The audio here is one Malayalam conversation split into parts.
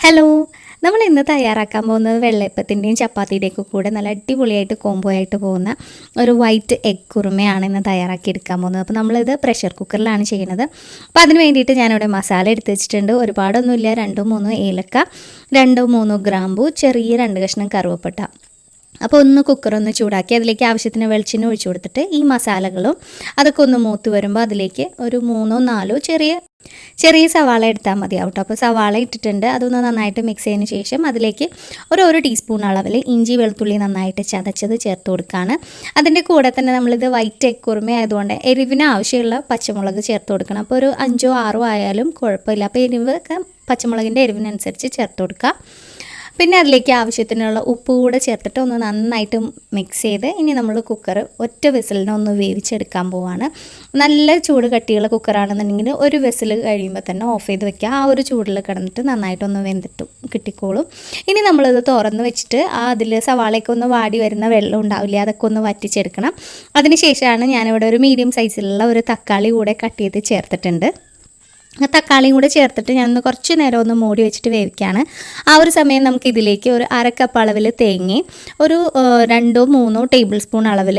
ഹലോ. നമ്മൾ ഇന്ന് തയ്യാറാക്കാൻ പോകുന്നത് വെള്ളയപ്പത്തിൻ്റെയും ചപ്പാത്തിയുടെയൊക്കെ കൂടെ നല്ല അടിപൊളിയായിട്ട് കോംബോ ആയിട്ട് പോകുന്ന ഒരു വൈറ്റ് എഗ് കുറുമയാണ് ഇന്ന് തയ്യാറാക്കി എടുക്കാൻ പോകുന്നത്. അപ്പോൾ നമ്മളിത് പ്രഷർ കുക്കറിലാണ് ചെയ്യുന്നത്. അപ്പോൾ അതിന് വേണ്ടിയിട്ട് ഞാനിവിടെ മസാല എടുത്ത് വെച്ചിട്ടുണ്ട്. ഒരുപാടൊന്നുമില്ല, 2-3 ഏലക്ക, 2-3 ഗ്രാമ്പു, ചെറിയ 2 കഷ്ണം കറുവപ്പട്ട. അപ്പോൾ ഒന്ന് കുക്കറൊന്ന് ചൂടാക്കി അതിലേക്ക് ആവശ്യത്തിന് വെളിച്ചെണ്ണ ഒഴിച്ചു കൊടുത്തിട്ട് ഈ മസാലകളും അതൊക്കെ ഒന്ന് മൂത്ത് വരുമ്പോൾ അതിലേക്ക് ഒരു 3-4 ചെറിയ സവാള എടുത്താൽ മതിയാവും കേട്ടോ. അപ്പോൾ സവാള ഇട്ടിട്ടുണ്ട്. അതൊന്ന് നന്നായിട്ട് മിക്സ് ചെയ്തതിന് ശേഷം അതിലേക്ക് ഒരു ടീസ്പൂൺ അളവിൽ ഇഞ്ചി വെളുത്തുള്ളി നന്നായിട്ട് ചതച്ചത് ചേർത്ത് കൊടുക്കുകയാണ്. അതിൻ്റെ കൂടെ തന്നെ നമ്മളിത് വൈറ്റ് എഗ് കുറുമ ആയതുകൊണ്ട് എരിവിന് ആവശ്യമുള്ള പച്ചമുളക് ചേർത്ത് കൊടുക്കണം. അപ്പോൾ ഒരു 5-6 ആയാലും കുഴപ്പമില്ല. അപ്പോൾ എരിവൊക്കെ പച്ചമുളകിൻ്റെ എരിവിനനുസരിച്ച് ചേർത്ത് കൊടുക്കുക. പിന്നെ അതിലേക്ക് ആവശ്യത്തിനുള്ള ഉപ്പ് കൂടെ ചേർത്തിട്ട് ഒന്ന് നന്നായിട്ട് മിക്സ് ചെയ്ത് ഇനി നമ്മൾ കുക്കർ ഒറ്റ വിസിലിനെ ഒന്ന് വേവിച്ചെടുക്കാൻ പോവാണ്. നല്ല ചൂട് കട്ടിയുള്ള കുക്കറാണെന്നുണ്ടെങ്കിൽ ഒരു വിസിൽ കഴിയുമ്പോൾ തന്നെ ഓഫ് ചെയ്ത് വെക്കുക. ആ ഒരു ചൂടിൽ കിടന്നിട്ട് നന്നായിട്ടൊന്ന് വെന്തിട്ട് കിട്ടിക്കോളും. ഇനി നമ്മളിത് തുറന്ന് വെച്ചിട്ട് അതിൽ സവാളയൊക്കെ ഒന്ന് വാടി വരുന്ന വെള്ളം ഉണ്ടാവില്ല, അതൊക്കെ ഒന്ന് വറ്റിച്ചെടുക്കണം. അതിനുശേഷമാണ് ഞാനിവിടെ ഒരു മീഡിയം സൈസിലുള്ള ഒരു തക്കാളി കൂടെ കട്ട് ചെയ്ത് ചേർത്തിട്ടുണ്ട്. തക്കാളിയും കൂടെ ചേർത്തിട്ട് ഞാനൊന്ന് കുറച്ച് നേരം ഒന്ന് മൂടി വെച്ചിട്ട് വേവിക്കുകയാണ്. ആ ഒരു സമയം നമുക്ക് ഇതിലേക്ക് ഒരു 1/2 കപ്പ് അളവിൽ തേങ്ങയും ഒരു 2-3 ടേബിൾ സ്പൂൺ അളവിൽ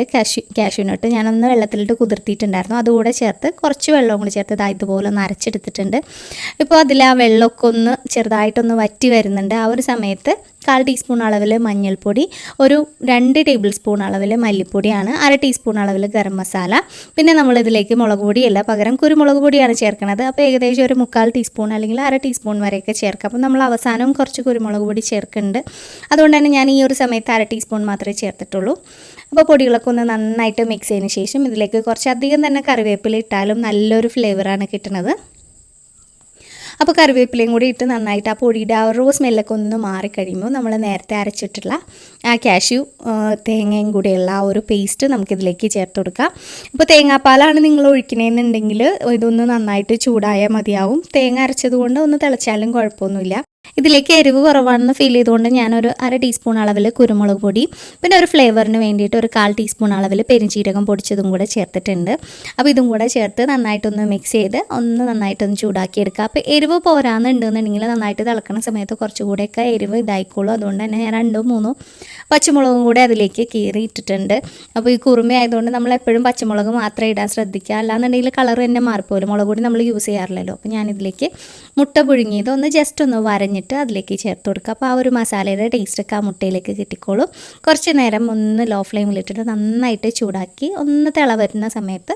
കാഷ്യൂനട്ട് ഞാനൊന്ന് വെള്ളത്തിലിട്ട് കുതിർത്തിയിട്ടുണ്ടായിരുന്നു, അതുകൂടെ ചേർത്ത് കുറച്ച് വെള്ളവും കൂടി ചേർത്ത് ഇതുപോലെ ഒന്ന് അരച്ചെടുത്തിട്ടുണ്ട്. ഇപ്പോൾ അതിൽ ആ വെള്ളമൊക്കെ ഒന്ന് ചെറുതായിട്ടൊന്ന് വറ്റി വരുന്നുണ്ട്. ആ ഒരു സമയത്ത് 1/4 ടീസ്പൂൺ അളവിൽ മഞ്ഞൾപ്പൊടി, ഒരു 2 ടേബിൾ സ്പൂൺ അളവിൽ മല്ലിപ്പൊടിയാണ്, 1/2 ടീസ്പൂൺ അളവിൽ ഗരം മസാല, പിന്നെ നമ്മളിതിലേക്ക് മുളക് പൊടിയല്ല പകരം കുരുമുളക് പൊടിയാണ് ചേർക്കുന്നത്. അപ്പോൾ ഏകദേശം ഒരു 1/4 ടീസ്പൂൺ അല്ലെങ്കിൽ 1/2 ടീസ്പൂൺ വരെയൊക്കെ ചേർക്കാം. അപ്പോൾ നമ്മൾ അവസാനവും കുറച്ച് കുരുമുളക് പൊടി ചേർക്കുന്നുണ്ട്. അതുകൊണ്ട് തന്നെ ഞാൻ ഈ ഒരു സമയത്ത് 1/2 ടീസ്പൂൺ മാത്രമേ ചേർത്തിട്ടുള്ളൂ. അപ്പോൾ പൊടികളൊക്കെ ഒന്ന് നന്നായിട്ട് മിക്സ് ചെയ്തതിന് ശേഷം ഇതിലേക്ക് കുറച്ചധികം തന്നെ കറിവേപ്പില ഇട്ടാലും നല്ലൊരു ഫ്ലേവറാണ് കിട്ടുന്നത്. അപ്പോൾ കറിവേപ്പിലയും കൂടി ഇട്ട് നന്നായിട്ട് ആ പൊടിയുടെ ആ ഒരു സ്മെല്ലൊക്കെ ഒന്ന് മാറിക്കഴിയുമ്പോൾ നമ്മൾ നേരത്തെ അരച്ചിട്ടുള്ള ആ കാഷ്യൂ തേങ്ങയും കൂടിയുള്ള ആ ഒരു പേസ്റ്റ് നമുക്കിതിലേക്ക് ചേർത്ത് കൊടുക്കാം. ഇപ്പോൾ തേങ്ങാപ്പാലാണ് നിങ്ങൾ ഒഴിക്കണമെന്നുണ്ടെങ്കിൽ ഇതൊന്ന് നന്നായിട്ട് ചൂടായാൽ മതിയാവും. തേങ്ങ അരച്ചതുകൊണ്ട് ഒന്ന് തിളച്ചാലും കുഴപ്പമൊന്നുമില്ല. ഇതിലേക്ക് എരിവ് കുറവാണെന്ന് ഫീൽ ചെയ്തുകൊണ്ട് ഞാനൊരു 1/2 ടീസ്പൂൺ അളവിൽ കുരുമുളക് പൊടി, പിന്നെ ഒരു ഫ്ലേവറിന് വേണ്ടിയിട്ട് ഒരു 1/4 ടീസ്പൂൺ അളവിൽ പെരുംജീരകം പൊടിച്ചതും കൂടെ ചേർത്തിട്ടുണ്ട്. അപ്പോൾ ഇതും കൂടെ ചേർത്ത് നന്നായിട്ടൊന്ന് മിക്സ് ചെയ്ത് നന്നായിട്ടൊന്ന് ചൂടാക്കിയെടുക്കുക. അപ്പോൾ എരിവ് പോരാന്നുണ്ടെന്നുണ്ടെങ്കിൽ നന്നായിട്ട് തിളക്കുന്ന സമയത്ത് കുറച്ചുകൂടെയൊക്കെ എരിവ് ഇതായിക്കോളും. അതുകൊണ്ട് തന്നെ ഞാൻ 2-3 പച്ചമുളകും കൂടെ അതിലേക്ക് കീറി ഇട്ടിട്ടുണ്ട്. അപ്പോൾ ഈ കുറുമ ആയതുകൊണ്ട് നമ്മൾ എപ്പോഴും പച്ചമുളക് മാത്രമേ ഇടാൻ ശ്രദ്ധിക്കുക, അല്ലാന്നുണ്ടെങ്കിൽ കളർ തന്നെ മാറിപ്പോലും. മുളക് പൊടി നമ്മൾ യൂസ് ചെയ്യാറില്ലല്ലോ. അപ്പോൾ ഞാനിതിലേക്ക് മുട്ട പുഴുങ്ങിയത് ഒന്ന് ജസ്റ്റ് ഒന്ന് വരഞ്ഞിട്ട് അതിലേക്ക് ചേർത്ത് കൊടുക്കുക. അപ്പോൾ ആ ഒരു മസാലയുടെ ടേസ്റ്റൊക്കെ ആ മുട്ടയിലേക്ക് കിട്ടിക്കോളും. കുറച്ച് നേരം ഒന്ന് ലോ ഫ്ലെയിമിലിട്ടിട്ട് നന്നായിട്ട് ചൂടാക്കി ഒന്ന് തിള വരുന്ന സമയത്ത്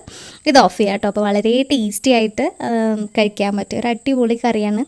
ഇത് ഓഫ് ചെയ്യാം കേട്ടോ. അപ്പോൾ വളരെ ടേസ്റ്റി ആയിട്ട് കഴിക്കാൻ പറ്റിയ ഒരു അടിപൊളി കറിയാണ്.